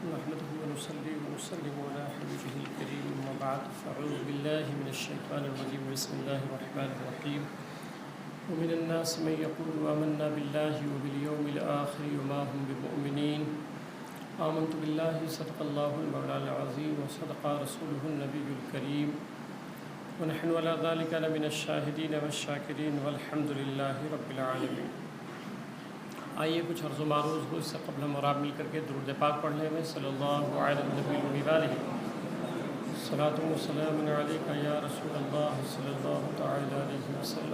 نحمده ونصلي ونسلم على حبيبه الكريم أما بعد فأعوذ بالله من الشيطان الرجيم بسم الله الرحمن الرحيم ومن الناس من يقول آمنا بالله وباليوم الآخر وما هم بمؤمنين آمنت بالله صدق الله المولى العظيم وصدق رسوله النبي الكريم ونحن على ذلك لمن الشاهدين والشاكرين والحمد لله رب العالمين۔ آئیے کچھ عرض و معروض ہو، اس سے قبل ہم اور آپ مل کر کے درود پاک پڑھ لیں۔ صلی اللہ علیہ النبی وآلہ صلاۃ و سلام علیک یا رسول اللہ صلی اللہ تعالی علیہ وسلم۔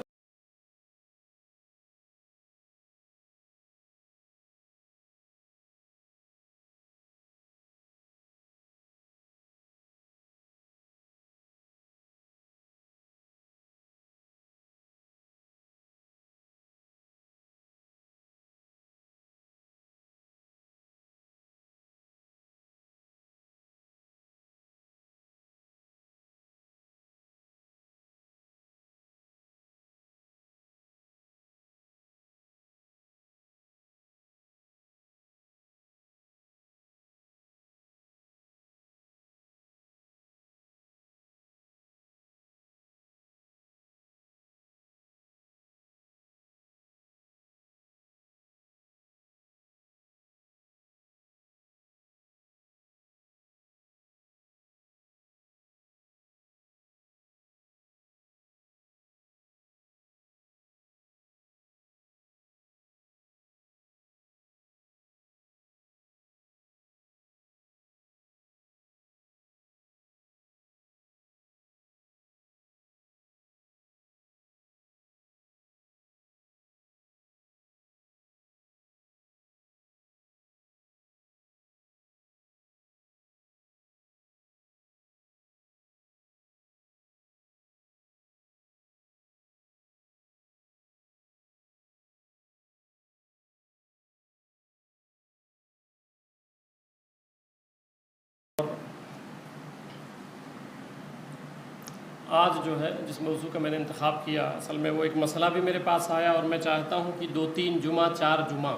آج جو ہے جس موضوع کا میں نے انتخاب کیا، اصل میں وہ ایک مسئلہ بھی میرے پاس آیا اور میں چاہتا ہوں کہ 2-3 جمعہ 4 جمعہ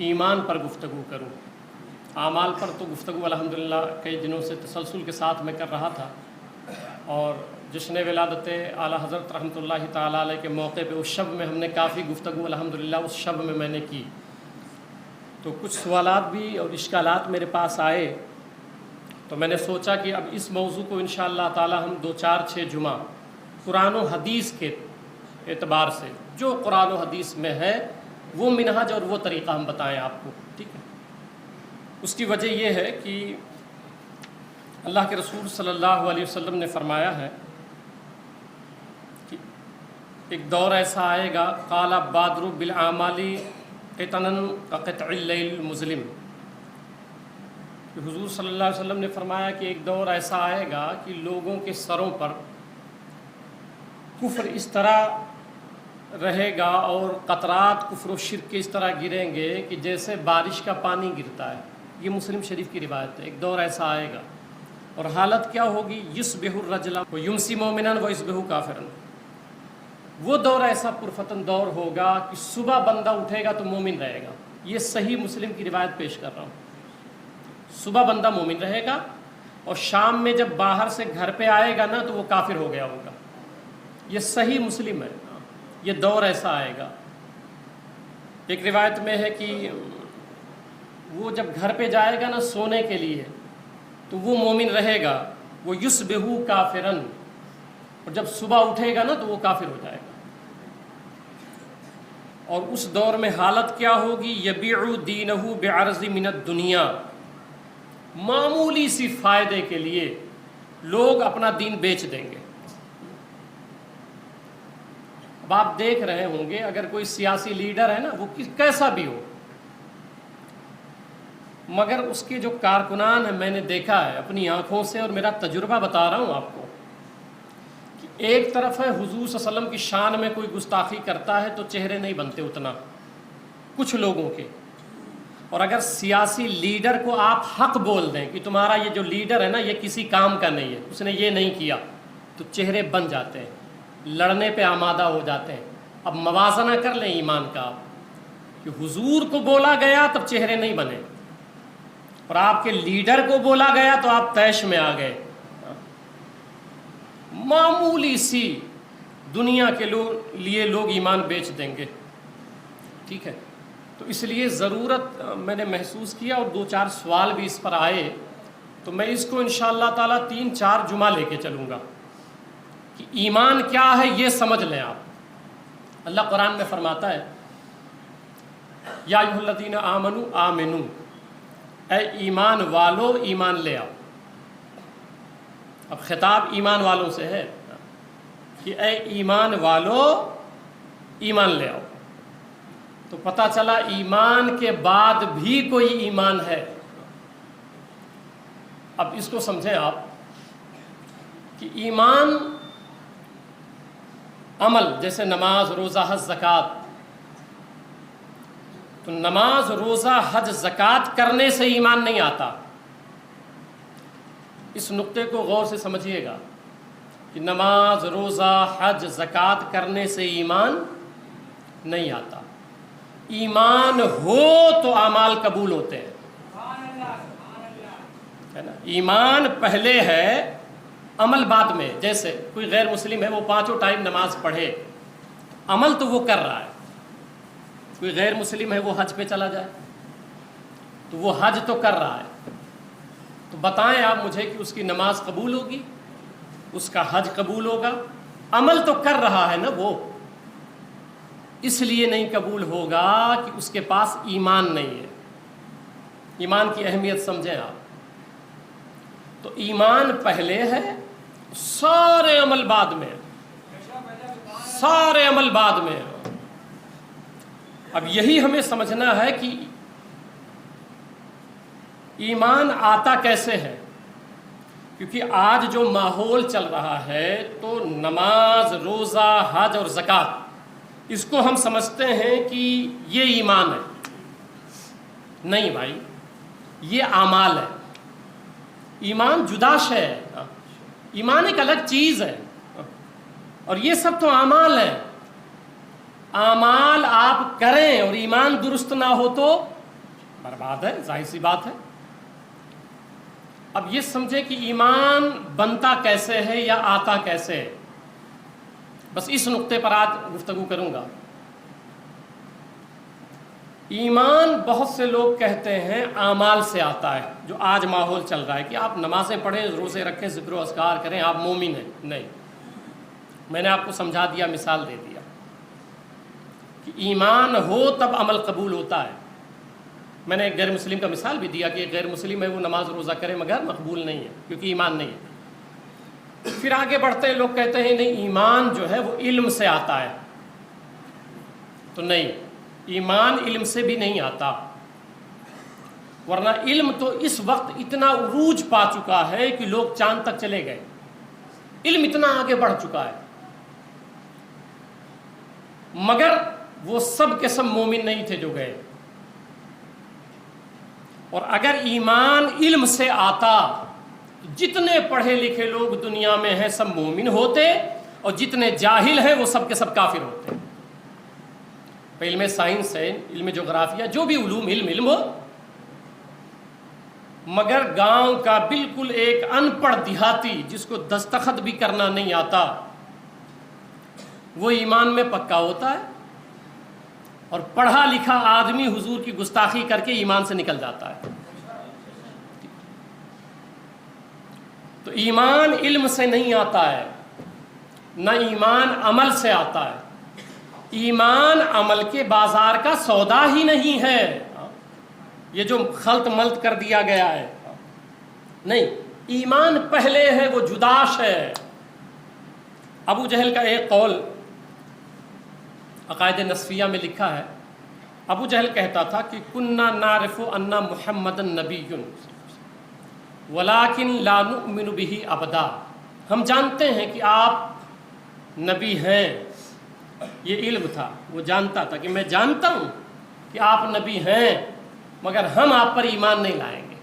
ایمان پر گفتگو کروں۔ اعمال پر تو گفتگو الحمدللہ کئی دنوں سے تسلسل کے ساتھ میں کر رہا تھا، اور جشن ولادت اعلیٰ حضرت رحمۃ اللہ تعالیٰ علیہ کے موقع پہ اس شب میں ہم نے کافی گفتگو الحمدللہ اس شب میں نے کی، تو کچھ سوالات بھی اور اشکالات میرے پاس آئے، تو میں نے سوچا کہ اب اس موضوع کو انشاءاللہ تعالی ہم 2-4-6 جمعہ قرآن و حدیث کے اعتبار سے جو قرآن و حدیث میں ہے وہ منہج اور وہ طریقہ ہم بتائیں آپ کو، ٹھیک ہے۔ اس کی وجہ یہ ہے کہ اللہ کے رسول صلی اللہ علیہ وسلم نے فرمایا ہے کہ ایک دور ایسا آئے گا، قال بادر بالاعمال قطعا كقطع الليل المظلم، کہ حضور صلی اللہ علیہ وسلم نے فرمایا کہ ایک دور ایسا آئے گا کہ لوگوں کے سروں پر کفر اس طرح رہے گا اور قطرات کفر و شرک کے اس طرح گریں گے کہ جیسے بارش کا پانی گرتا ہے۔ یہ مسلم شریف کی روایت ہے۔ ایک دور ایسا آئے گا اور حالت کیا ہوگی، یصبح الرجل ویمسی مومنا ویصبح کافرا، وہ دور ایسا پرفتن دور ہوگا کہ صبح بندہ اٹھے گا تو مومن رہے گا۔ یہ صحیح مسلم کی روایت پیش کر رہا ہوں۔ صبح بندہ مومن رہے گا اور شام میں جب باہر سے گھر پہ آئے گا نا تو وہ کافر ہو گیا ہوگا۔ یہ صحیح مسلم ہے، یہ دور ایسا آئے گا۔ ایک روایت میں ہے کہ وہ جب گھر پہ جائے گا نا سونے کے لیے تو وہ مومن رہے گا، وہ یصبح کافرا، اور جب صبح اٹھے گا نا تو وہ کافر ہو جائے گا۔ اور اس دور میں حالت کیا ہوگی، یبیع دینہ بعرض من الدنیا، معمولی سی فائدے کے لیے لوگ اپنا دین بیچ دیں گے۔ اب آپ دیکھ رہے ہوں گے اگر کوئی سیاسی لیڈر ہے نا، وہ کیسا بھی ہو، مگر اس کے جو کارکنان ہیں، میں نے دیکھا ہے اپنی آنکھوں سے اور میرا تجربہ بتا رہا ہوں آپ کو، کہ ایک طرف ہے حضور صلی اللہ علیہ وسلم کی شان میں کوئی گستاخی کرتا ہے تو چہرے نہیں بنتے اتنا کچھ لوگوں کے، اور اگر سیاسی لیڈر کو آپ حق بول دیں کہ تمہارا یہ جو لیڈر ہے نا یہ کسی کام کا نہیں ہے، اس نے یہ نہیں کیا، تو چہرے بن جاتے ہیں، لڑنے پہ آمادہ ہو جاتے ہیں۔ اب موازنہ کر لیں ایمان کا آپ، کہ حضور کو بولا گیا تب چہرے نہیں بنے، اور آپ کے لیڈر کو بولا گیا تو آپ طیش میں آ گئے. معمولی سی دنیا کے لیے لوگ ایمان بیچ دیں گے. ٹھیک ہے, تو اس لیے ضرورت میں نے محسوس کیا, اور 2-4 سوال بھی اس پر آئے, تو میں اس کو انشاءاللہ تعالیٰ 3-4 جمعہ لے کے چلوں گا کہ ایمان کیا ہے یہ سمجھ لیں آپ. اللہ قرآن میں فرماتا ہے یا ایھا الذین آمنوا آمنو, اے ایمان والو ایمان لے آؤ. اب خطاب ایمان والوں سے ہے کہ اے ایمان والو ایمان لے آؤ. تو پتہ چلا ایمان کے بعد بھی کوئی ایمان ہے. اب اس کو سمجھیں آپ کہ ایمان عمل جیسے نماز, روزہ, حج, زکوٰۃ, تو نماز, روزہ, حج, زکوٰۃ کرنے سے ایمان نہیں آتا. اس نقطے کو غور سے سمجھیے گا کہ نماز, روزہ, حج, زکوٰۃ کرنے سے ایمان نہیں آتا. ایمان ہو تو اعمال قبول ہوتے ہیں, ہے نا. ایمان پہلے ہے, عمل بعد میں. جیسے کوئی غیر مسلم ہے, وہ 5 ٹائم نماز پڑھے, عمل تو وہ کر رہا ہے. کوئی غیر مسلم ہے, وہ حج پہ چلا جائے تو وہ حج تو کر رہا ہے. تو بتائیں آپ مجھے کہ اس کی نماز قبول ہوگی, اس کا حج قبول ہوگا؟ عمل تو کر رہا ہے نا وہ, اس لیے نہیں قبول ہوگا کہ اس کے پاس ایمان نہیں ہے. ایمان کی اہمیت سمجھیں آپ. تو ایمان پہلے ہے, سارے عمل بعد میں, سارے عمل بعد میں. اب یہی ہمیں سمجھنا ہے کہ ایمان آتا کیسے ہے, کیونکہ آج جو ماحول چل رہا ہے تو نماز, روزہ, حج اور زکوٰۃ, اس کو ہم سمجھتے ہیں کہ یہ ایمان ہے. نہیں بھائی, یہ اعمال ہے. ایمان جدا شے ہے, ایمان ایک الگ چیز ہے, اور یہ سب تو اعمال ہیں. اعمال آپ کریں اور ایمان درست نہ ہو تو برباد ہے, ظاہر سی بات ہے. اب یہ سمجھے کہ ایمان بنتا کیسے ہے یا آتا کیسے ہے, بس اس نقطے پر آج گفتگو کروں گا. ایمان بہت سے لوگ کہتے ہیں اعمال سے آتا ہے, جو آج ماحول چل رہا ہے کہ آپ نمازیں پڑھیں, روزے رکھیں, ذکر و اذکار کریں, آپ مومن ہیں. نہیں, میں نے آپ کو سمجھا دیا, مثال دے دیا کہ ایمان ہو تب عمل قبول ہوتا ہے. میں نے ایک غیر مسلم کا مثال بھی دیا کہ ایک غیر مسلم ہے, وہ نماز روزہ کرے مگر مقبول نہیں ہے کیونکہ ایمان نہیں ہے. پھر آگے بڑھتے ہیں, لوگ کہتے ہیں نہیں, ایمان جو ہے وہ علم سے آتا ہے. تو نہیں, ایمان علم سے بھی نہیں آتا, ورنہ علم تو اس وقت اتنا عروج پا چکا ہے کہ لوگ چاند تک چلے گئے. علم اتنا آگے بڑھ چکا ہے, مگر وہ سب کے سب مومن نہیں تھے جو گئے. اور اگر ایمان علم سے آتا, جتنے پڑھے لکھے لوگ دنیا میں ہیں سب مومن ہوتے, اور جتنے جاہل ہیں وہ سب کے سب کافر ہوتے. علم سائنس ہے, علم جغرافیہ, جو بھی علوم, علم ہو, مگر گاؤں کا بالکل ایک ان پڑھ دیہاتی جس کو دستخط بھی کرنا نہیں آتا, وہ ایمان میں پکا ہوتا ہے, اور پڑھا لکھا آدمی حضور کی گستاخی کر کے ایمان سے نکل جاتا ہے. تو ایمان علم سے نہیں آتا ہے, نہ ایمان عمل سے آتا ہے. ایمان عمل کے بازار کا سودا ہی نہیں ہے, یہ جو خلط ملط کر دیا گیا ہے. نہیں, ایمان پہلے ہے, وہ جداش ہے. ابو جہل کا ایک قول عقائد نصفیہ میں لکھا ہے. ابو جہل کہتا تھا کہ کننا نعرف ان محمد نبی ولیکن لا نؤمن به ابدا, ہم جانتے ہیں کہ آپ نبی ہیں. یہ علم تھا, وہ جانتا تھا کہ میں جانتا ہوں کہ آپ نبی ہیں, مگر ہم آپ پر ایمان نہیں لائیں گے.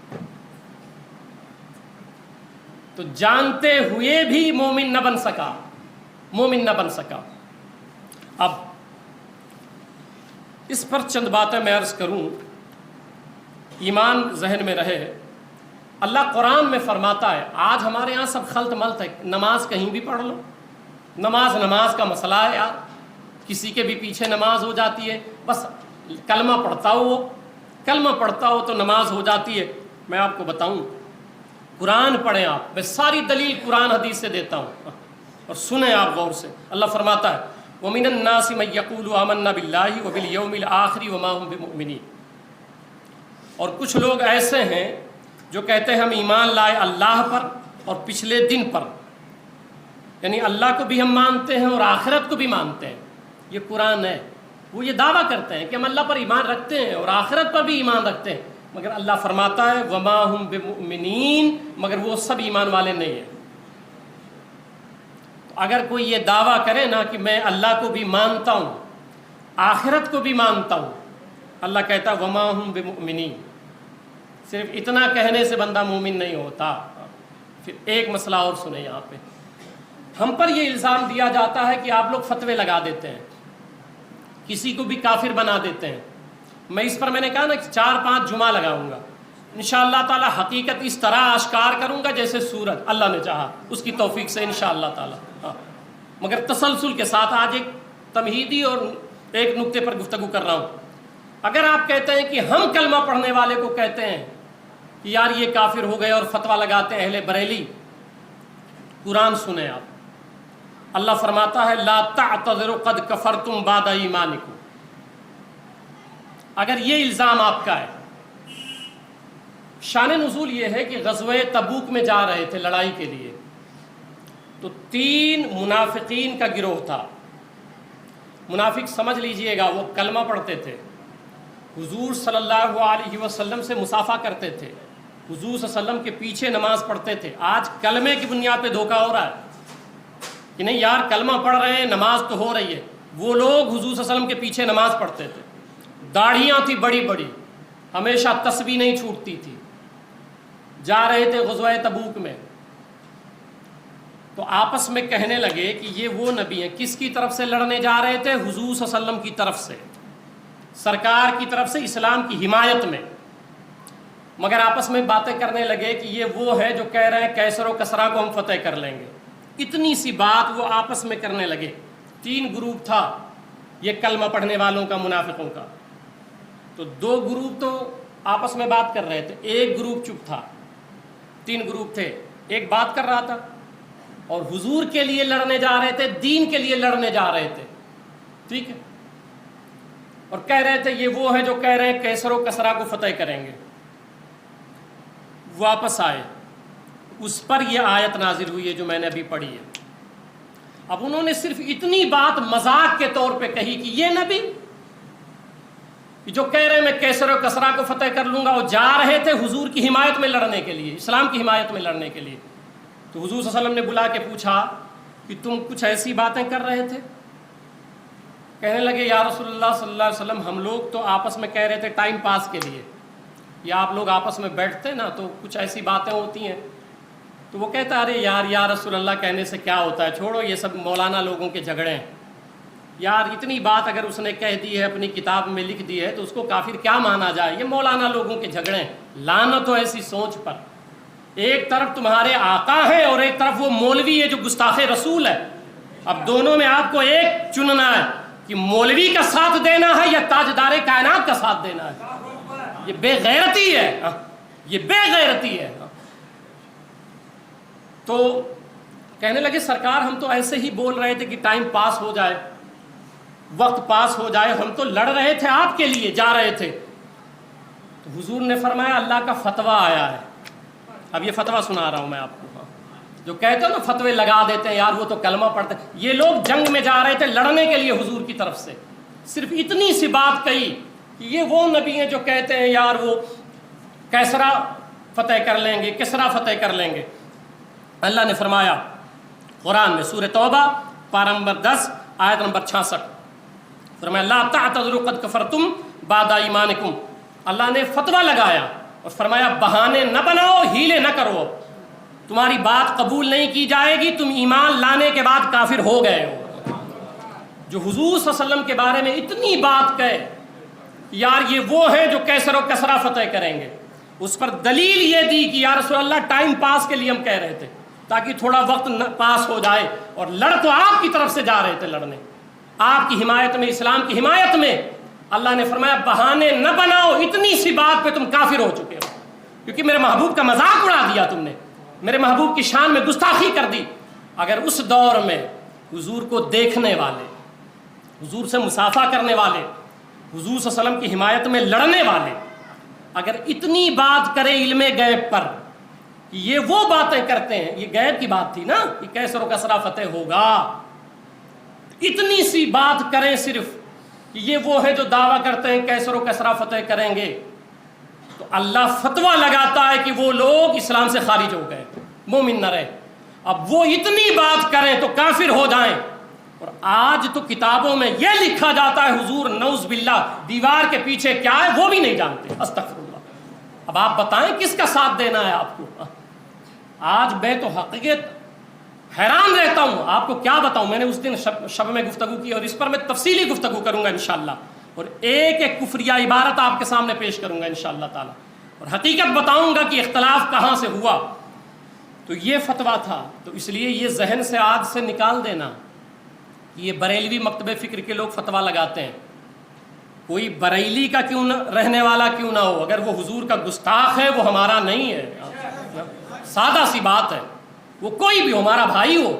تو جانتے ہوئے بھی مومن نہ بن سکا, مومن نہ بن سکا. اب اس پر چند باتیں میں عرض کروں ایمان ذہن میں رہے، اللہ قرآن میں فرماتا ہے، آج ہمارے ہاں سب خلط ملط ہے، نماز کہیں بھی پڑھ لو، نماز کا مسئلہ ہے یار، کسی کے بھی پیچھے نماز ہو جاتی ہے، بس کلمہ پڑھتا ہو تو نماز ہو جاتی ہے۔ میں آپ کو بتاؤں، قرآن پڑھیں آپ، میں ساری دلیل قرآن حدیث سے دیتا ہوں، اور سنیں آپ غور سے۔ اللہ فرماتا ہے وَمِنَ النَّاسِ مَن يَقُولُ آمَنَّا بِاللَّهِ وَبِالْيَوْمِ الْآخِرِ وَمَا هُمْ بِمُؤْمِنِينَ، اور کچھ لوگ ایسے ہیں جو کہتے ہیں ہم ایمان لائے اللہ پر اور پچھلے دن پر، یعنی اللہ کو بھی ہم مانتے ہیں اور آخرت کو بھی مانتے ہیں۔ یہ قرآن ہے، وہ یہ دعویٰ کرتے ہیں کہ ہم اللہ پر ایمان رکھتے ہیں اور آخرت پر بھی ایمان رکھتے ہیں، مگر اللہ فرماتا ہے وَمَا هُمْ بِمُؤْمِنِينَ، مگر وہ سب ایمان والے نہیں ہیں۔ اگر کوئی یہ دعویٰ کرے نا کہ میں اللہ کو بھی مانتا ہوں، آخرت کو بھی مانتا ہوں، اللہ کہتا ہے وَمَا هُمْ بِمُؤْمِنِينَ، صرف اتنا کہنے سے بندہ مومن نہیں ہوتا۔ پھر ایک مسئلہ اور سنیں، یہاں پہ ہم پر یہ الزام دیا جاتا ہے کہ آپ لوگ فتوے لگا دیتے ہیں، کسی کو بھی کافر بنا دیتے ہیں۔ میں نے کہا نا کہ 4-5 جمعہ لگاؤں گا، انشاءاللہ تعالی حقیقت اس طرح آشکار کروں گا جیسے سورج، اللہ نے چاہا اس کی توفیق سے انشاءاللہ تعالی، مگر تسلسل کے ساتھ۔ آج ایک تمہیدی اور ایک نقطے پر گفتگو کر رہا ہوں۔ اگر آپ کہتے ہیں کہ ہم کلمہ پڑھنے والے کو کہتے ہیں کہ یار یہ کافر ہو گئے اور فتویٰ لگاتے ہیں اہل بریلی، قرآن سنیں آپ، اللہ فرماتا ہے لا تعتذروا قد کفرتم بعد ایمانکم۔ اگر یہ الزام آپ کا ہے، شان نزول یہ ہے کہ غزوہ تبوک میں جا رہے تھے لڑائی کے لیے، تو 3 منافقین کا گروہ تھا۔ منافق سمجھ لیجئے گا، وہ کلمہ پڑھتے تھے، حضور صلی اللہ علیہ وسلم سے مصافحہ کرتے تھے، حضور صلی اللہ علیہ وسلم کے پیچھے نماز پڑھتے تھے۔ آج کلمے کی بنیاد پہ دھوکہ ہو رہا ہے کہ نہیں یار کلمہ پڑھ رہے ہیں، نماز تو ہو رہی ہے۔ وہ لوگ حضور صلی اللہ علیہ وسلم کے پیچھے نماز پڑھتے تھے، داڑھیاں تھی بڑی بڑی، ہمیشہ تسبیح نہیں چھوٹتی تھی، جا رہے تھے غزوہ تبوک میں، تو آپس میں کہنے لگے کہ یہ وہ نبی ہیں۔ کس کی طرف سے لڑنے جا رہے تھے؟ حضور صلی اللہ علیہ وسلم کی طرف سے، سرکار کی طرف سے، اسلام کی حمایت میں۔ مگر آپس میں باتیں کرنے لگے کہ یہ وہ ہے جو کہہ رہے ہیں کیسر و کسرا کو ہم فتح کر لیں گے۔ اتنی سی بات وہ آپس میں کرنے لگے۔ 3 گروپ تھا یہ کلمہ پڑھنے والوں کا، منافقوں کا۔ تو 2 گروپ تو آپس میں بات کر رہے تھے، ایک گروپ چپ تھا۔ 3 گروپ تھے، ایک بات کر رہا تھا اور حضور کے لیے لڑنے جا رہے تھے، دین کے لیے لڑنے جا رہے تھے، ٹھیک ہے، اور کہہ رہے تھے یہ وہ ہے جو کہہ رہے ہیں کیسر و کسرا کو فتح کریں گے۔ واپس آئے، اس پر یہ آیت نازل ہوئی ہے جو میں نے ابھی پڑھی ہے۔ اب انہوں نے صرف اتنی بات مذاق کے طور پہ کہی کہ یہ نبی جو کہہ رہے ہیں میں کیسر و کسرا کو فتح کر لوں گا، وہ جا رہے تھے حضور کی حمایت میں لڑنے کے لیے، اسلام کی حمایت میں لڑنے کے لیے۔ تو حضور صلی اللہ علیہ وسلم نے بلا کے پوچھا کہ تم کچھ ایسی باتیں کر رہے تھے؟ کہنے لگے یا رسول اللہ صلی اللہ علیہ وسلم، ہم لوگ تو آپس میں کہہ رہے تھے ٹائم پاس کے لیے، یا آپ لوگ آپس میں بیٹھتے نا تو کچھ ایسی باتیں ہوتی ہیں۔ تو وہ کہتا ہے ارے یار یا رسول اللہ کہنے سے کیا ہوتا ہے، چھوڑو یہ سب مولانا لوگوں کے جھگڑے ہیں، یار اتنی بات اگر اس نے کہہ دی ہے، اپنی کتاب میں لکھ دی ہے، تو اس کو کافر کیا مانا جائے، یہ مولانا لوگوں کے جھگڑے ہیں۔ لعنت ہو ایسی سوچ پر، ایک طرف تمہارے آقا ہے اور ایک طرف وہ مولوی ہے جو گستاخ رسول ہے۔ اب دونوں میں آپ کو ایک چننا ہے کہ مولوی کا ساتھ دینا ہے یا تاجدار کائنات کا ساتھ دینا ہے۔ یہ بے غیرتی ہے، یہ بے غیرتی ہے۔ تو کہنے لگے سرکار ہم تو ایسے ہی بول رہے تھے کہ ٹائم پاس ہو جائے، وقت پاس ہو جائے، ہم تو لڑ رہے تھے آپ کے لیے، جا رہے تھے۔ تو حضور نے فرمایا اللہ کا فتویٰ آیا ہے۔ اب یہ فتویٰ سنا رہا ہوں میں آپ کو، جو کہتے ہیں نا فتوے لگا دیتے ہیں یار وہ تو کلمہ پڑھتے ہیں، یہ لوگ جنگ میں جا رہے تھے لڑنے کے لیے حضور کی طرف سے، صرف اتنی سی بات کہی کہ یہ وہ نبی ہیں جو کہتے ہیں یار وہ کیسرا فتح کر لیں گے، کسرا فتح کر لیں گے۔ اللہ نے فرمایا قرآن میں سورہ توبہ پارہ نمبر 10 آیت نمبر 66، فرمایا لا تعتذروا قد کفرتم بعد ایمانکم۔ اللہ نے فتویٰ لگایا اور فرمایا بہانے نہ بناؤ، ہیلے نہ کرو، تمہاری بات قبول نہیں کی جائے گی، تم ایمان لانے کے بعد کافر ہو گئے ہو۔ جو حضور صلی اللہ علیہ وسلم کے بارے میں اتنی بات کہے، یار یہ وہ ہیں جو کیسر و کسرا فتح کریں گے. اس پر دلیل یہ دی کہ یا رسول اللہ ٹائم پاس کے لیے ہم کہہ رہے تھے تاکہ تھوڑا وقت پاس ہو جائے, اور لڑ تو آپ کی طرف سے جا رہے تھے لڑنے, آپ کی حمایت میں, اسلام کی حمایت میں. اللہ نے فرمایا بہانے نہ بناؤ, اتنی سی بات پہ تم کافر ہو چکے ہو, کیونکہ میرے محبوب کا مذاق اڑا دیا تم نے, میرے محبوب کی شان میں گستاخی کر دی. اگر اس دور میں حضور کو دیکھنے والے, حضور سے مصافحہ کرنے والے, حضور صلی اللہ علیہ وسلم کی حمایت میں لڑنے والے اگر اتنی بات کرے علم غیب پر, یہ وہ باتیں کرتے ہیں, یہ غیب کی بات تھی نا کہ کیسر و کسرا فتح ہوگا, اتنی سی بات کریں صرف کہ یہ وہ ہے جو دعویٰ کرتے ہیں کیسر و کسرا فتح کریں گے, تو اللہ فتویٰ لگاتا ہے کہ وہ لوگ اسلام سے خارج ہو گئے, مومن نہ رہے. اب وہ اتنی بات کریں تو کافر ہو جائیں. اور آج تو کتابوں میں یہ لکھا جاتا ہے حضور نعوذ باللہ دیوار کے پیچھے کیا ہے وہ بھی نہیں جانتے, استغفر اللہ. اب آپ بتائیں کس کا ساتھ دینا ہے آپ کو. آج میں تو حقیقت حیران رہتا ہوں, آپ کو کیا بتاؤں. میں نے اس دن شب میں گفتگو کی اور اس پر میں تفصیلی گفتگو کروں گا انشاءاللہ, اور ایک ایک کفریہ عبارت آپ کے سامنے پیش کروں گا انشاءاللہ تعالی, اور حقیقت بتاؤں گا کہ اختلاف کہاں سے ہوا. تو یہ فتویٰ تھا, تو اس لیے یہ ذہن سے آج سے نکال دینا کہ یہ بریلوی مکتب فکر کے لوگ فتویٰ لگاتے ہیں. کوئی بریلی کا کیوں نہ رہنے والا کیوں نہ ہو, اگر وہ حضور کا گستاخ ہے وہ ہمارا نہیں ہے. سادہ سی بات ہے, وہ کوئی بھی ہو, ہمارا بھائی ہو,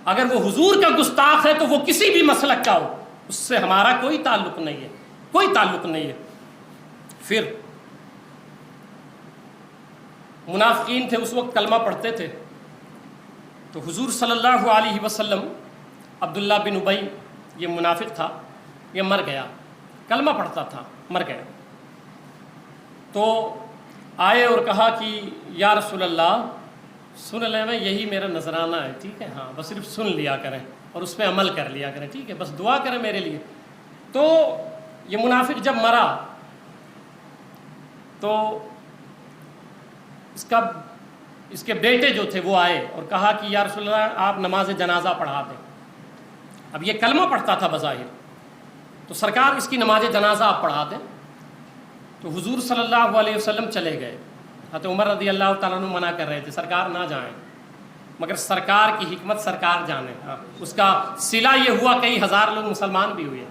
اگر وہ حضور کا گستاخ ہے تو وہ کسی بھی مسلک کا ہو, اس سے ہمارا کوئی تعلق نہیں ہے, کوئی تعلق نہیں ہے. پھر منافقین تھے اس وقت, کلمہ پڑھتے تھے, تو حضور صلی اللہ علیہ وسلم, عبداللہ بن ابی یہ منافق تھا, یہ مر گیا, کلمہ پڑھتا تھا, مر گیا. تو آئے اور کہا کہ یا رسول اللہ سن لیں, میں یہی میرا نذرانہ ہے, ٹھیک ہے, ہاں بس صرف سن لیا کریں اور اس پہ عمل کر لیا کریں, ٹھیک ہے, بس دعا کریں میرے لیے. تو یہ منافق جب مرا تو اس کے بیٹے جو تھے وہ آئے اور کہا کہ یا رسول اللہ آپ نماز جنازہ پڑھا دیں. اب یہ کلمہ پڑھتا تھا بظاہر, تو سرکار اس کی نماز جنازہ آپ پڑھا دیں. تو حضور صلی اللہ علیہ وسلم چلے گئے, حضرت عمر رضی اللہ تعالیٰ عنہ منع کر رہے تھے سرکار نہ جائیں, مگر سرکار کی حکمت سرکار جانے. اس کا صلہ یہ ہوا کئی ہزار لوگ مسلمان بھی ہوئے,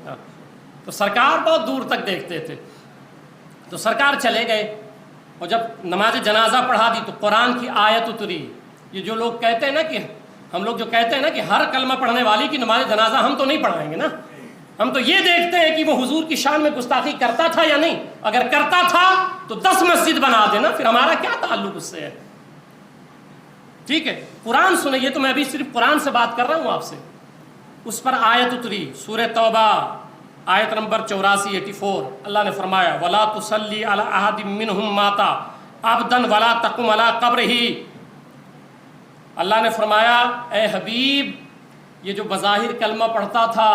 تو سرکار بہت دور تک دیکھتے تھے. تو سرکار چلے گئے, اور جب نماز جنازہ پڑھا دی تو قرآن کی آیت اتری. یہ جو لوگ کہتے ہیں نا کہ ہم لوگ جو کہتے ہیں نا کہ ہر کلمہ پڑھنے والی کی نماز جنازہ ہم تو نہیں پڑھائیں گے نا, ہم تو یہ دیکھتے ہیں کہ وہ حضور کی شان میں گستاخی کرتا تھا یا نہیں. اگر کرتا تھا تو 10 مسجد بنا دینا, پھر ہمارا کیا تعلق اس سے ہے. ٹھیک ہے, قرآن سنیں, یہ تو میں ابھی صرف قرآن سے بات کر رہا ہوں آپ سے. اس پر آیت اتری, سورہ توبہ آیت نمبر 84 اللہ نے فرمایا وَلَا تُصَلِّ عَلَىٰ أَحَدٍ مِّنْهُمْ مَاتَ أَبَدًا وَلَا تَقُمْ عَلَىٰ قَبْرِهِ. اللہ نے فرمایا اے حبیب یہ جو بظاہر کلمہ پڑھتا تھا,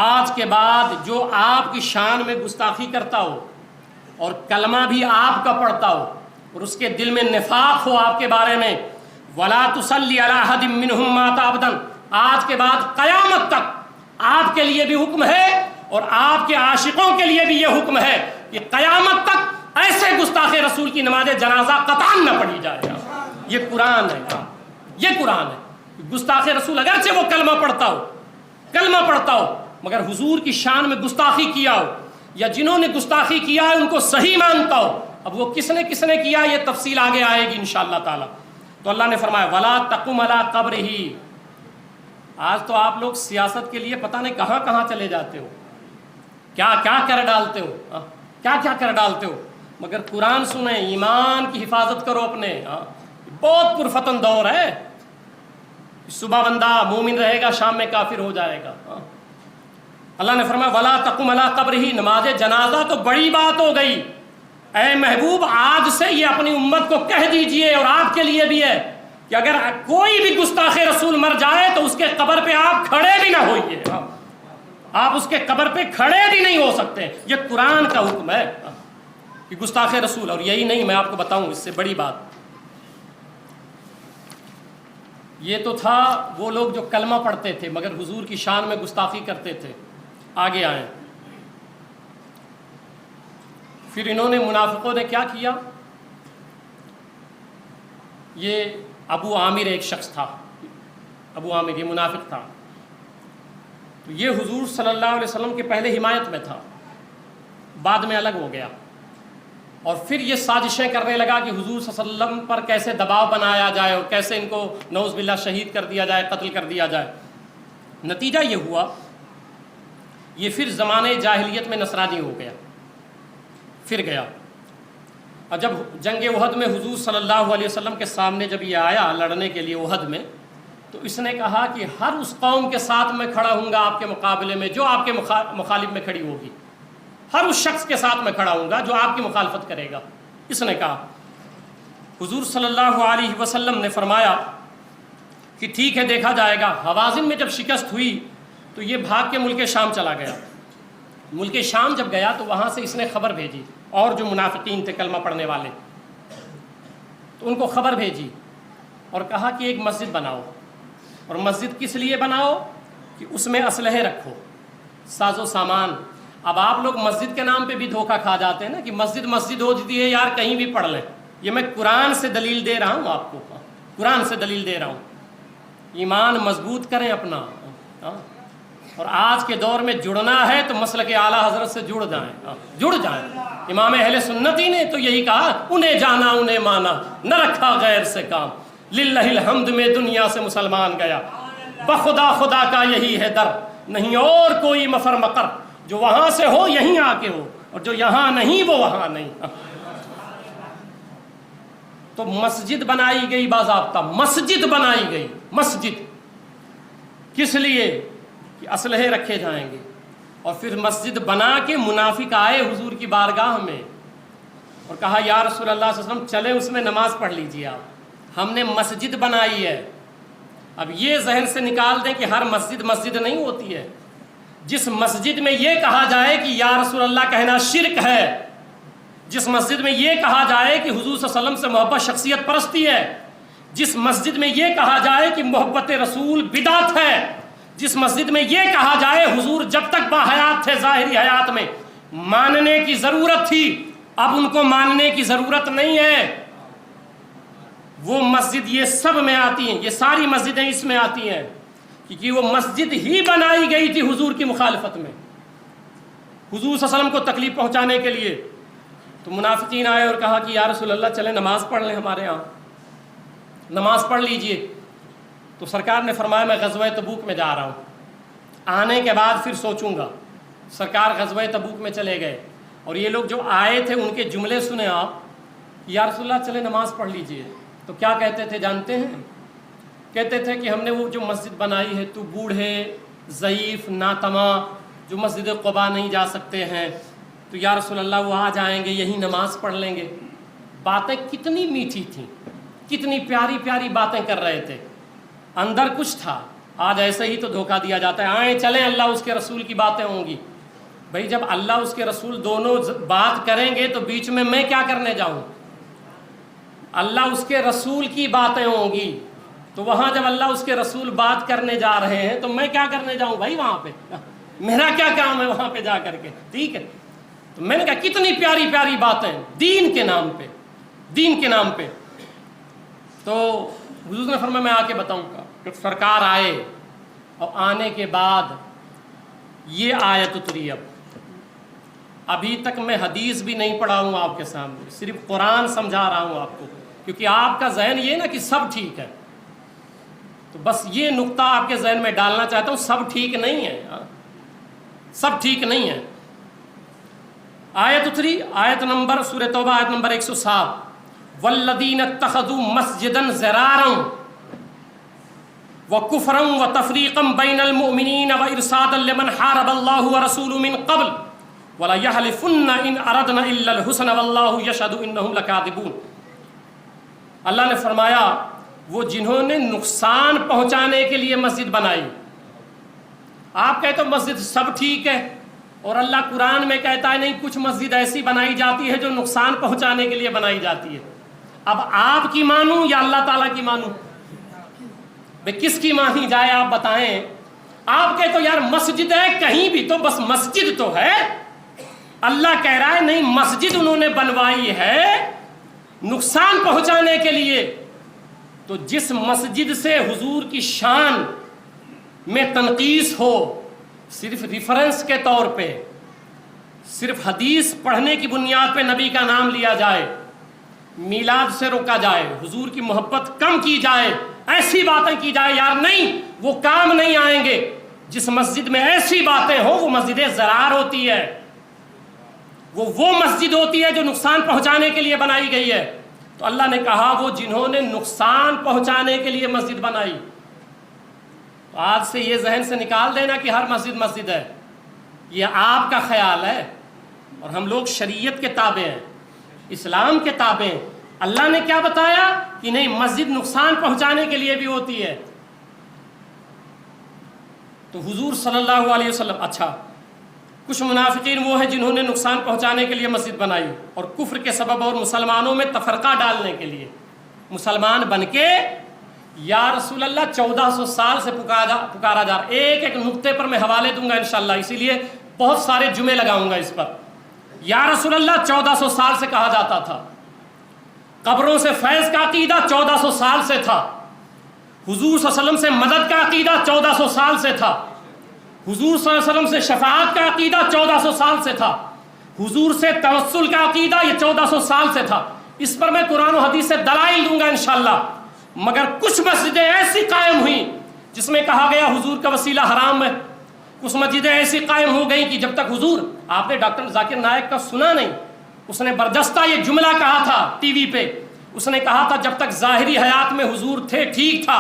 آج کے بعد جو آپ کی شان میں گستاخی کرتا ہو اور کلمہ بھی آپ کا پڑھتا ہو اور اس کے دل میں نفاق ہو آپ کے بارے میں, وَلَا تُصَلِّ عَلَىٰ أَحَدٍ مِّنْهُمْ مَاتَ أَبَدًا, آج کے بعد قیامت تک آپ کے لیے بھی حکم ہے اور آپ کے عاشقوں کے لیے بھی یہ حکم ہے کہ قیامت تک ایسے گستاخ رسول کی نماز جنازہ قطعاً نہ پڑھی جائے. یہ قرآن ہے, یہ قرآن ہے. گستاخ رسول اگرچہ وہ کلمہ پڑھتا ہو مگر حضور کی شان میں گستاخی کیا ہو, یا جنہوں نے گستاخی کیا ہے ان کو صحیح مانتا ہو. اب وہ کس نے کیا یہ تفصیل آگے آئے گی انشاءاللہ تعالی. تو اللہ نے فرمایا وَلَا تَقُمْ عَلَىٰ قَبْرِهِ. آج تو آپ لوگ سیاست کے لیے پتہ نہیں کہاں کہاں چلے جاتے ہو, کیا کیا کر ڈالتے ہو, کیا کیا کر ڈالتے ہو, مگر قرآن سنیں, ایمان کی حفاظت کرو اپنے. بہت پرفتن دور ہے, صبح بندہ مومن رہے گا شام میں کافر ہو جائے گا. اللہ نے فرمایا وَلَا تَقُمْ عَلَىٰ قَبْرِهِ, نماز جنازہ تو بڑی بات ہو گئی. اے محبوب آج سے یہ اپنی امت کو کہہ دیجئے, اور آپ کے لیے بھی ہے کہ اگر کوئی بھی گستاخ رسول مر جائے تو اس کے قبر پہ آپ کھڑے بھی نہ ہوئیے, آپ اس کے قبر پہ کھڑے بھی نہیں ہو سکتے. یہ قرآن کا حکم ہے کہ گستاخ رسول, اور یہی نہیں میں آپ کو بتاؤں اس سے بڑی بات, یہ تو تھا وہ لوگ جو کلمہ پڑھتے تھے مگر حضور کی شان میں گستاخی کرتے تھے. آگے آئیں, پھر انہوں نے منافقوں نے کیا کیا، یہ ابو عامر ایک شخص تھا، ابو عامر یہ منافق تھا، تو یہ حضور صلی اللہ علیہ وسلم کے پہلے حمایت میں تھا، بعد میں الگ ہو گیا، اور پھر یہ سازشیں کرنے لگا کہ حضور صلی اللہ علیہ وسلم پر کیسے دباؤ بنایا جائے اور کیسے ان کو نعوذ باللہ شہید کر دیا جائے، قتل کر دیا جائے۔ نتیجہ یہ ہوا، یہ پھر زمانے جاہلیت میں نصرانی ہو گیا، پھر گیا، اور جب جنگ احد میں حضور صلی اللہ علیہ وسلم کے سامنے جب یہ آیا لڑنے کے لیے احد میں، تو اس نے کہا کہ ہر اس قوم کے ساتھ میں کھڑا ہوں گا آپ کے مقابلے میں جو آپ کے مخالف میں کھڑی ہوگی، ہر اس شخص کے ساتھ میں کھڑا ہوں گا جو آپ کی مخالفت کرے گا، اس نے کہا۔ حضور صلی اللہ علیہ وسلم نے فرمایا کہ ٹھیک ہے دیکھا جائے گا۔ حوازن میں جب شکست ہوئی تو یہ بھاگ کے ملک شام چلا گیا، ملک شام جب گیا تو وہاں سے اس نے خبر بھیجی، اور جو منافقین تھے کلمہ پڑھنے والے، تو ان کو خبر بھیجی اور کہا کہ ایک مسجد بناؤ، اور مسجد کس لیے بناؤ کہ اس میں اسلحے رکھو، ساز و سامان۔ اب آپ لوگ مسجد کے نام پہ بھی دھوکہ کھا جاتے ہیں نا کہ مسجد مسجد ہوتی ہے یار، کہیں بھی پڑھ لیں۔ یہ میں قرآن سے دلیل دے رہا ہوں آپ کو، قرآن سے دلیل دے رہا ہوں۔ ایمان مضبوط کریں اپنا، اور آج کے دور میں جڑنا ہے تو مسلک اعلیٰ حضرت سے جڑ جائیں۔ امام اہل سنتی نے تو یہی کہا، انہیں جانا انہیں مانا، نہ رکھا غیر سے کام، للہ الحمد میں دنیا سے مسلمان گیا، بخدا خدا کا یہی ہے در، نہیں اور کوئی مفر مقر، جو وہاں سے ہو یہیں آ کے ہو، اور جو یہاں نہیں وہ وہاں نہیں۔ تو مسجد بنائی گئی، باضابطہ مسجد بنائی گئی، مسجد کس لیے کہ اسلحے رکھے جائیں گے، اور پھر مسجد بنا کے منافق آئے حضور کی بارگاہ میں اور کہا یا رسول اللہ صلی اللہ علیہ وسلم چلے اس میں نماز پڑھ لیجیے آپ، ہم نے مسجد بنائی ہے۔ اب یہ ذہن سے نکال دیں کہ ہر مسجد مسجد نہیں ہوتی ہے۔ جس مسجد میں یہ کہا جائے کہ یا رسول اللہ کہنا شرک ہے، جس مسجد میں یہ کہا جائے کہ حضور صلی اللہ علیہ وسلم سے محبت شخصیت پرستی ہے، جس مسجد میں یہ کہا جائے کہ محبت رسول بدعت ہے، جس مسجد میں یہ کہا جائے حضور جب تک باحیات تھے ظاہری حیات میں ماننے کی ضرورت تھی، اب ان کو ماننے کی ضرورت نہیں ہے، وہ مسجد یہ سب میں آتی ہیں، یہ ساری مسجدیں اس میں آتی ہیں، کیونکہ وہ مسجد ہی بنائی گئی تھی حضور کی مخالفت میں، حضور صلی اللہ علیہ وسلم کو تکلیف پہنچانے کے لیے۔ تو منافقین آئے اور کہا کہ یا رسول اللہ چلیں نماز پڑھ لیں، ہمارے ہاں نماز پڑھ لیجئے۔ تو سرکار نے فرمایا میں غزوہ تبوک میں جا رہا ہوں، آنے کے بعد پھر سوچوں گا۔ سرکار غزوہ تبوک میں چلے گئے، اور یہ لوگ جو آئے تھے ان کے جملے سنے آپ، یا رسول اللہ چلیں نماز پڑھ لیجئے۔ تو کیا کہتے تھے جانتے ہیں؟ کہتے تھے کہ ہم نے وہ جو مسجد بنائی ہے، تو بوڑھے ضعیف ناتما جو مسجد قباء نہیں جا سکتے ہیں، تو یا رسول اللہ وہ آ جائیں گے، یہی نماز پڑھ لیں گے۔ باتیں کتنی میٹھی تھیں، کتنی پیاری پیاری باتیں کر رہے تھے، اندر کچھ تھا۔ آج ایسے ہی تو دھوکہ دیا جاتا ہے، آئیں چلیں اللہ اس کے رسول کی باتیں ہوں گی۔ بھائی جب اللہ اس کے رسول دونوں بات کریں گے تو بیچ میں کیا کرنے جاؤں؟ اللہ اس کے رسول کی باتیں ہوں گی، تو وہاں جب اللہ اس کے رسول بات کرنے جا رہے ہیں تو میں کیا کرنے جاؤں بھائی وہاں پہ؟ میرا کیا کام ہے وہاں پہ جا کر کے؟ ٹھیک ہے، تو میں نے کہا کتنی پیاری پیاری باتیں دین کے نام پہ، دین کے نام پہ۔ تو حضور نے فرمایا میں آ کے بتاؤں گا۔ کہ سرکار آئے، اور آنے کے بعد یہ آیت اتری۔ ابھی تک میں حدیث بھی نہیں پڑھا ہوں آپ کے سامنے، صرف قرآن سمجھا رہا ہوں آپ کو، کیونکہ آپ کا ذہن یہ نا کہ سب ٹھیک ہے، تو بس یہ نقطہ آپ کے ذہن میں ڈالنا چاہتا ہوں، سب ٹھیک نہیں ہے، سب ٹھیک نہیں ہے۔ آیت اتری، آیت نمبر سورہ توبہ آیت نمبر 107، والذین اتخذوا مسجدا ضرارا وکفرا وتفریقا بین المؤمنین وارصادا لمن حارب اللہ ورسولہ من قبل وَلَيَحْلِفُنَّ إِنْ أَرَدْنَا إِلَّا الْحُسْنَ وَاللَّهُ يَشْهَدُ إِنَّهُمْ لَكَاذِبُونَ۔ اللہ نے فرمایا وہ جنہوں نے نقصان پہنچانے کے لیے مسجد بنائی۔ آپ کہتے ہو مسجد سب ٹھیک ہے، اور اللہ قرآن میں کہتا ہے نہیں، کچھ مسجد ایسی بنائی جاتی ہے جو نقصان پہنچانے کے لیے بنائی جاتی ہے۔ اب آپ کی مانوں یا اللہ تعالیٰ کی مانوں؟ بھئی کس کی مانی جائے آپ بتائیں۔ آپ کہتے ہو یار مسجد ہے کہیں بھی، تو بس مسجد تو ہے، اللہ کہہ رہا ہے نہیں، مسجد انہوں نے بنوائی ہے نقصان پہنچانے کے لیے. تو جس مسجد سے حضور کی شان میں تنقیص ہو، صرف ریفرنس کے طور پہ، صرف حدیث پڑھنے کی بنیاد پہ نبی کا نام لیا جائے، میلاد سے روکا جائے، حضور کی محبت کم کی جائے، ایسی باتیں کی جائے، یار نہیں، وہ کام نہیں آئیں گے. جس مسجد میں ایسی باتیں ہوں وہ مسجد ضرار ہوتی ہے، وہ مسجد ہوتی ہے جو نقصان پہنچانے کے لیے بنائی گئی ہے. تو اللہ نے کہا وہ جنہوں نے نقصان پہنچانے کے لیے مسجد بنائی. تو آج سے یہ ذہن سے نکال دینا کہ ہر مسجد مسجد ہے، یہ آپ کا خیال ہے، اور ہم لوگ شریعت کے تابع ہیں، اسلام کے تابع ہیں. اللہ نے کیا بتایا کہ نہیں، مسجد نقصان پہنچانے کے لیے بھی ہوتی ہے. تو حضور صلی اللہ علیہ وسلم، اچھا کچھ منافقین وہ ہیں جنہوں نے نقصان پہنچانے کے لیے مسجد بنائی اور کفر کے سبب اور مسلمانوں میں تفرقہ ڈالنے کے لیے. مسلمان بن کے یا رسول اللہ 1400 سال سے پکارا جا رہا. ایک ایک نقطے پر میں حوالے دوں گا انشاءاللہ، اسی لیے بہت سارے جمعے لگاؤں گا اس پر. یا رسول اللہ 1400 سال سے کہا جاتا تھا. قبروں سے فیض کا عقیدہ 1400 سال سے تھا. حضور صلی اللہ علیہ وسلم سے مدد کا عقیدہ 1400 سال سے تھا. حضور صلی اللہ علیہ وسلم سے شفاعت کا عقیدہ 1400 سال سے تھا. حضور سے توسل کا عقیدہ یہ 1400 سال سے تھا. اس پر میں قرآن و حدیث سے دلائل دوں گا انشاءاللہ. مگر کچھ مسجدیں ایسی قائم ہوئیں جس میں کہا گیا حضور کا وسیلہ حرام ہے. کچھ مسجدیں ایسی قائم ہو گئیں کہ جب تک حضور، آپ نے ڈاکٹر ذاکر نائک کا سنا نہیں، اس نے برجستہ یہ جملہ کہا تھا ٹی وی پہ. اس نے کہا تھا جب تک ظاہری حیات میں حضور تھے ٹھیک تھا،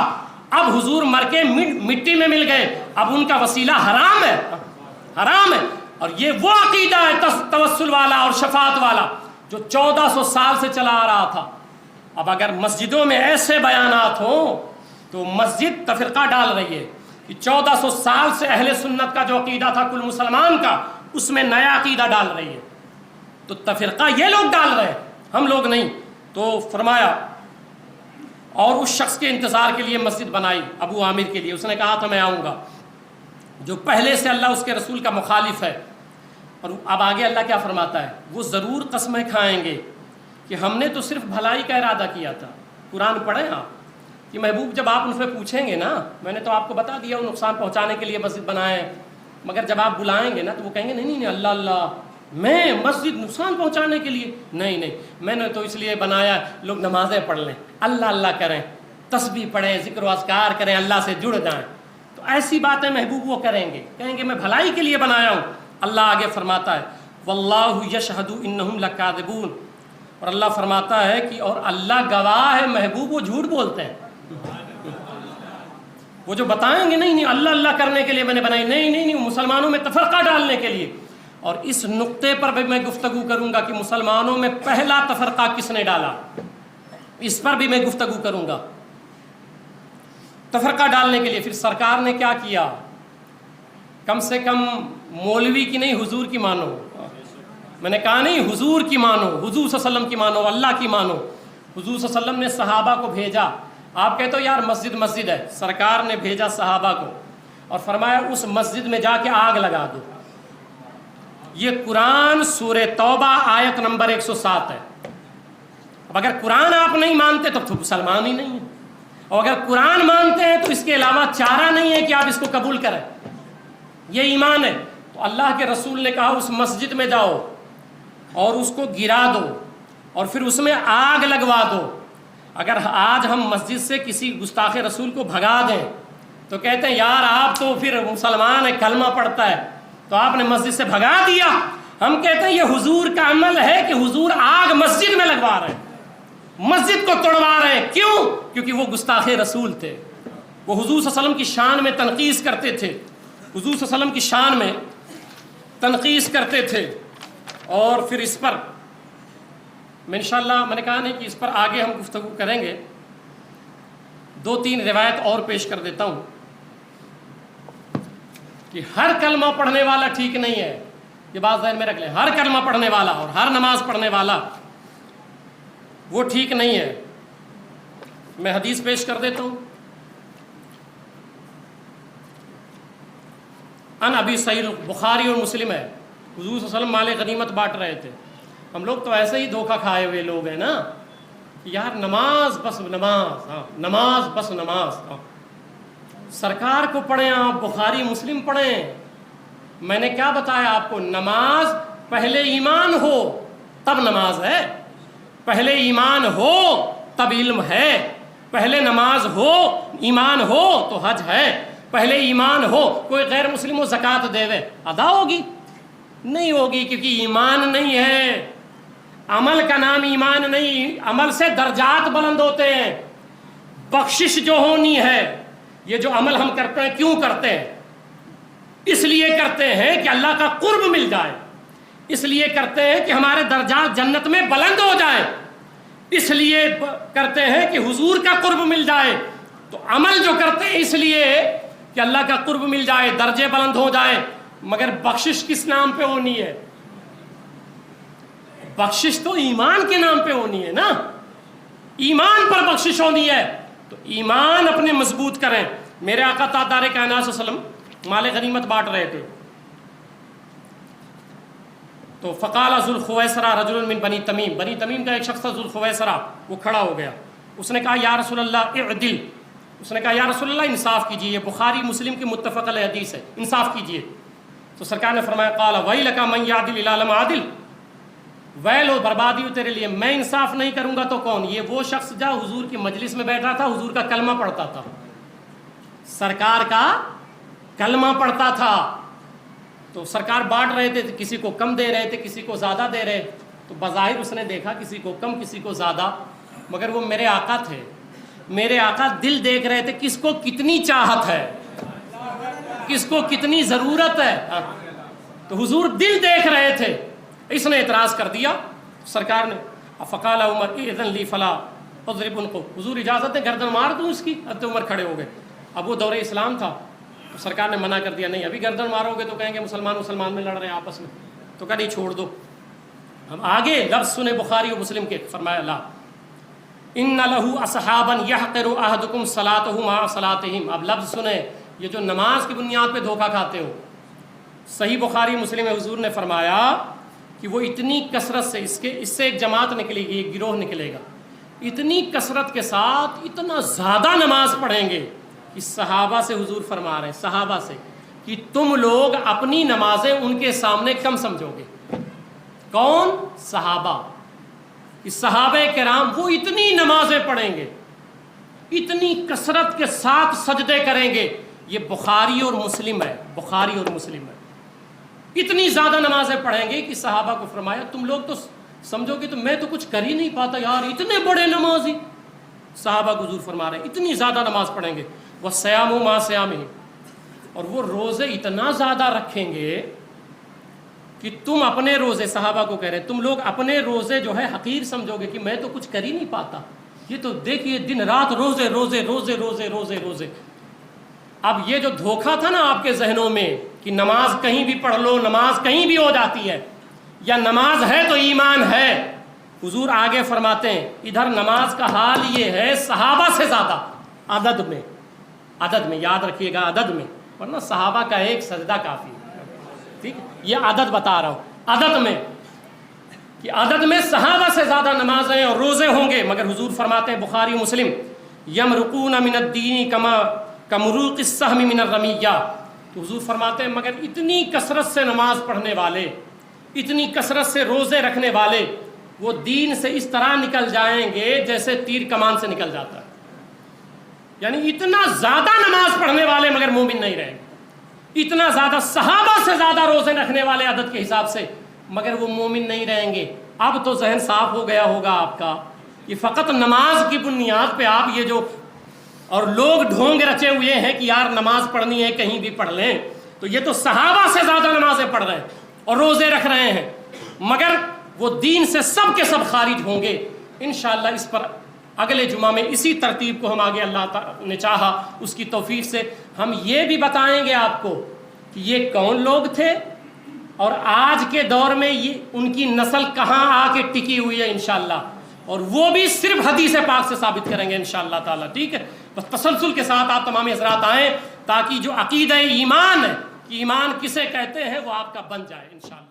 اب حضور مر کے مٹی میں مل گئے، اب ان کا وسیلہ حرام ہے، حرام ہے. اور یہ وہ عقیدہ ہے توسل والا اور شفاعت والا جو 1400 سال سے چلا آ رہا تھا. اب اگر مسجدوں میں ایسے بیانات ہوں تو مسجد تفرقہ ڈال رہی ہے کہ 1400 سال سے اہل سنت کا جو عقیدہ تھا کل مسلمان کا، اس میں نیا عقیدہ ڈال رہی ہے. تو تفرقہ یہ لوگ ڈال رہے ہیں، ہم لوگ نہیں. تو فرمایا اور اس شخص کے انتظار کے لیے مسجد بنائی ابو عامر کے لیے. اس نے کہا تھا میں آؤں گا، جو پہلے سے اللہ اس کے رسول کا مخالف ہے. اور اب آگے اللہ کیا فرماتا ہے، وہ ضرور قسمیں کھائیں گے کہ ہم نے تو صرف بھلائی کا ارادہ کیا تھا. قرآن پڑھیں آپ کہ محبوب جب آپ ان سے پوچھیں گے نا، میں نے تو آپ کو بتا دیا وہ نقصان پہنچانے کے لیے مسجد بنائے، مگر جب آپ بلائیں گے نا تو وہ کہیں گے نہیں نہیں اللہ اللہ، میں مسجد نقصان پہنچانے کے لیے نہیں، میں نے تو اس لیے بنایا لوگ نمازیں پڑھ لیں، اللہ اللہ کریں، تسبیح پڑھیں، ذکر و اذکار کریں، اللہ سے جڑ جائیں. تو ایسی باتیں محبوب وہ کریں گے، کہیں گے میں بھلائی کے لیے بنایا ہوں. اللہ آگے فرماتا ہے واللہ یشہد انہم لکاذبون، اور اللہ فرماتا ہے کہ اور اللہ گواہ ہے محبوب وہ جھوٹ بولتے ہیں. وہ جو بتائیں گے نہیں اللہ اللہ کرنے کے لیے میں نے بنائی، نہیں مسلمانوں میں تفرقہ ڈالنے کے لیے. اور اس نقطے پر بھی میں گفتگو کروں گا کہ مسلمانوں میں پہلا تفرقہ کس نے ڈالا، اس پر بھی میں گفتگو کروں گا. تفرقہ ڈالنے کے لیے پھر سرکار نے کیا کیا، کم سے کم مولوی کی نہیں حضور کی مانو. میں نے کہا نہیں حضور کی مانو، حضور صلی اللہ علیہ وسلم کی مانو، اللہ کی مانو. حضور صلی اللہ علیہ وسلم نے صحابہ کو بھیجا. آپ کہتے ہو یار مسجد ہے، سرکار نے بھیجا صحابہ کو اور فرمایا اس مسجد میں جا کے آگ لگا دو. یہ قرآن سورہ توبہ آیت نمبر 107 ہے. اب اگر قرآن آپ نہیں مانتے تو مسلمان ہی نہیں ہیں، اور اگر قرآن مانتے ہیں تو اس کے علاوہ چارہ نہیں ہے کہ آپ اس کو قبول کریں. یہ ایمان ہے. تو اللہ کے رسول نے کہا اس مسجد میں جاؤ اور اس کو گرا دو اور پھر اس میں آگ لگوا دو. اگر آج ہم مسجد سے کسی گستاخ رسول کو بھگا دیں تو کہتے ہیں یار آپ تو پھر مسلمان ہے، کلمہ پڑھتا ہے، تو آپ نے مسجد سے بھگا دیا. ہم کہتے ہیں یہ حضور کا عمل ہے کہ حضور آگ مسجد میں لگوا رہے ہیں، مسجد کو توڑوا رہے ہیں. کیوں؟ کیونکہ وہ گستاخ رسول تھے، وہ حضور صلی اللہ علیہ وسلم کی شان میں تنقیص کرتے تھے، حضور صلی اللہ علیہ وسلم کی شان میں تنقیص کرتے تھے. اور پھر اس پر میں انشاءاللہ میں نے کہا نہیں کہ اس پر آگے ہم گفتگو کریں گے. 2-3 روایت اور پیش کر دیتا ہوں کہ ہر کلمہ پڑھنے والا ٹھیک نہیں ہے. یہ بات ذہن میں رکھ لیں، ہر کلمہ پڑھنے والا اور ہر نماز پڑھنے والا وہ ٹھیک نہیں ہے. میں حدیث پیش کر دیتا ہوں. ان ابی سعید بخاری اور مسلم ہے حضور صلی اللہ علیہ وسلم مال غنیمت بانٹ رہے تھے. ہم لوگ تو ایسے ہی دھوکہ کھائے ہوئے لوگ ہیں نا، یار نماز بس نماز، ہاں نماز بس نماز. ہاں سرکار کو پڑھیں آپ، بخاری مسلم پڑھیں. میں نے کیا بتایا آپ کو؟ نماز پہلے ایمان ہو تب نماز ہے، پہلے ایمان ہو تب علم ہے، پہلے نماز ہو ایمان ہو تو حج ہے، پہلے ایمان ہو. کوئی غیر مسلم و زکوٰۃ دے دے ادا ہوگی؟ نہیں ہوگی، کیونکہ ایمان نہیں ہے. عمل کا نام ایمان نہیں، عمل سے درجات بلند ہوتے ہیں. بخشش جو ہونی ہے، یہ جو عمل ہم کرتے ہیں کیوں کرتے ہیں؟ اس لیے کرتے ہیں کہ اللہ کا قرب مل جائے، اس لیے کرتے ہیں کہ ہمارے درجات جنت میں بلند ہو جائیں، اس لیے کرتے ہیں کہ حضور کا قرب مل جائے. تو عمل جو کرتے ہیں اس لیے کہ اللہ کا قرب مل جائے، درجے بلند ہو جائیں. مگر بخشش کس نام پہ ہونی ہے؟ بخشش تو ایمان کے نام پہ ہونی ہے نا، ایمان پر بخشش ہونی ہے. تو ایمان اپنے مضبوط کریں. میرے آقا تاجدار کائنات صلی اللہ علیہ وسلم مال غنیمت بانٹ رہے تھے، تو فقال ذوالخویسرہ رجل من بنی تمیم، بنی تمیم کا ایک شخص تھا ذوالخویسرہ، وہ کھڑا ہو گیا. اس نے کہا یا رسول اللہ اعدل، اس نے کہا یا رسول اللہ انصاف کیجیے. یہ بخاری مسلم کی متفق علیہ حدیث ہے، انصاف کیجیے. تو سرکار نے فرمایا قال ویلک من یعدل اذا لم اعدل، ویل و بربادی ہو تیرے لیے، میں انصاف نہیں کروں گا تو کون؟ یہ وہ شخص جو حضور کی مجلس میں بیٹھا تھا، حضور کا کلمہ پڑھتا تھا، سرکار کا کلمہ پڑھتا تھا. تو سرکار بانٹ رہے تھے، کسی کو کم دے رہے تھے، کسی کو زیادہ دے رہے. تو بظاہر اس نے دیکھا کسی کو کم کسی کو زیادہ، مگر وہ میرے آقا تھے، میرے آقا دل دیکھ رہے تھے کس کو کتنی چاہت ہے، کس کو کتنی ضرورت ہے. تو حضور دل دیکھ رہے تھے. اس نے اعتراض کر دیا. سرکار نے فقال عمر اذن لی فلا اضرب عنقہ، حضور اجازت ہے گردن مار دوں اس کی؟ حضرت عمر کھڑے ہو گئے. اب وہ دور اسلام تھا، تو سرکار نے منع کر دیا نہیں ابھی گردن مارو گے تو کہیں گے مسلمان میں لڑ رہے ہیں آپس میں. تو کہا نہیں چھوڑ دو. ہم آگے لفظ سنے بخاری و مسلم کے. فرمایا لا ان لہ اصحابا یحقر احدکم صلاتہ مع صلاتہم. اب لفظ سنے، یہ جو نماز کی بنیاد پہ دھوکہ کھاتے ہو، صحیح بخاری مسلم میں حضور نے فرمایا کہ وہ اتنی کثرت سے اس سے ایک جماعت نکلے گی، ایک گروہ نکلے گا، اتنی کثرت کے ساتھ اتنا زیادہ نماز پڑھیں گے کہ صحابہ سے حضور فرما رہے ہیں، صحابہ سے، کہ تم لوگ اپنی نمازیں ان کے سامنے کم سمجھو گے. کون؟ صحابہ. کہ صحابہ کرام وہ اتنی نمازیں پڑھیں گے، اتنی کثرت کے ساتھ سجدے کریں گے. یہ بخاری اور مسلم ہے، بخاری اور مسلم ہے. اتنی زیادہ نمازیں پڑھیں گے کہ صحابہ کو فرمایا تم لوگ تو سمجھو گے تو میں تو کچھ کر ہی نہیں پاتا یار، اتنے بڑے نمازی. صحابہ کو حضور فرما رہے ہیں اتنی زیادہ نماز پڑھیں گے. وَالصِّيَامُ مَعَ صِيَامِهِ، اور وہ روزے اتنا زیادہ رکھیں گے کہ تم اپنے روزے، صحابہ کو کہہ رہے ہیں تم لوگ اپنے روزے جو ہے حقیر سمجھو گے کہ میں تو کچھ کر ہی نہیں پاتا، یہ تو دیکھیے دن رات روزے روزے روزے روزے روزے روزے. اب یہ جو دھوکہ تھا نا آپ کے ذہنوں میں کہ نماز کہیں بھی پڑھ لو، نماز کہیں بھی ہو جاتی ہے، یا نماز ہے تو ایمان ہے. حضور آگے فرماتے ہیں ادھر نماز کا حال یہ ہے صحابہ سے زیادہ عدد میں، عدد میں یاد رکھیے گا، عدد میں، ورنہ صحابہ کا ایک سجدہ کافی ہے. ٹھیک، یہ عدد بتا رہا ہوں، عدد میں، کہ عدد میں صحابہ سے زیادہ نمازیں اور روزے ہوں گے. مگر حضور فرماتے ہیں بخاری مسلم یمرقون من الدین کمروق السهم من الرمیہ. تو حضور فرماتے ہیں مگر اتنی کثرت سے نماز پڑھنے والے، اتنی کثرت سے روزے رکھنے والے، وہ دین سے اس طرح نکل جائیں گے جیسے تیر کمان سے نکل جاتا ہے. یعنی اتنا زیادہ نماز پڑھنے والے مگر مومن نہیں رہیں گے، اتنا زیادہ صحابہ سے زیادہ روزے رکھنے والے عدد کے حساب سے، مگر وہ مومن نہیں رہیں گے. اب تو ذہن صاف ہو گیا ہوگا آپ کا کہ فقط نماز کی بنیاد پہ آپ یہ جو اور لوگ ڈھونگ رچے ہوئے ہیں کہ یار نماز پڑھنی ہے کہیں بھی پڑھ لیں، تو یہ تو صحابہ سے زیادہ نمازیں پڑھ رہے ہیں اور روزے رکھ رہے ہیں، مگر وہ دین سے سب کے سب خارج ہوں گے. انشاءاللہ اس پر اگلے جمعہ میں اسی ترتیب کو ہم آگے اللہ تعالیٰ نے چاہا اس کی توفیق سے ہم یہ بھی بتائیں گے آپ کو کہ یہ کون لوگ تھے اور آج کے دور میں یہ ان کی نسل کہاں آ کے ٹکی ہوئی ہے انشاءاللہ، اور وہ بھی صرف حدیث پاک سے ثابت کریں گے انشاءاللہ تعالیٰ. ٹھیک ہے، بس تسلسل کے ساتھ آپ تمام حضرات آئیں تاکہ جو عقیدہ ایمان ہے کہ ایمان کسے کہتے ہیں وہ آپ کا بن جائے انشاءاللہ.